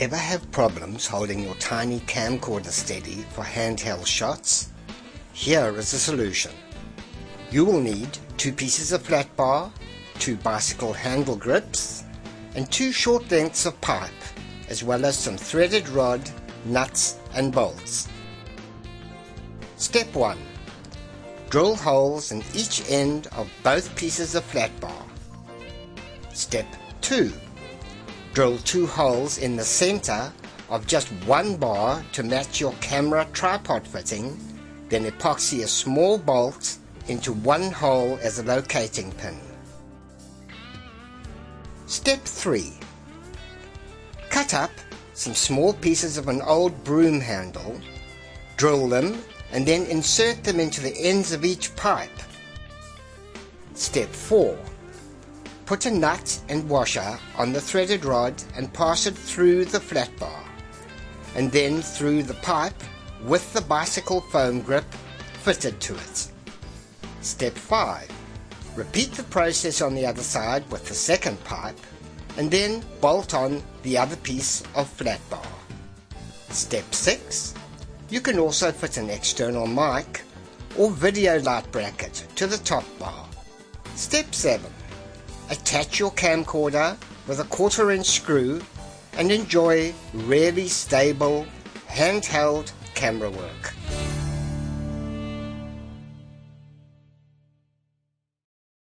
Ever have problems holding your tiny camcorder steady for handheld shots? Here is a solution. You will need 2 pieces of flat bar, 2 bicycle handle grips, and 2 short lengths of pipe, as well as some threaded rod, nuts and bolts. Step 1. Drill holes in each end of both pieces of flat bar. Step 2. Drill 2 holes in the center of just 1 bar to match your camera tripod fitting, then epoxy a small bolt into 1 hole as a locating pin. Step 3. Cut up some small pieces of an old broom handle, drill them and then insert them into the ends of each pipe. Step 4. Put a nut and washer on the threaded rod and pass it through the flat bar, and then through the pipe with the bicycle foam grip fitted to it. Step 5. Repeat the process on the other side with the second pipe, and then bolt on the other piece of flat bar. Step 6. You can also fit an external mic or video light bracket to the top bar. Step 7. Attach your camcorder with a 1/4" screw and enjoy really stable handheld camera work.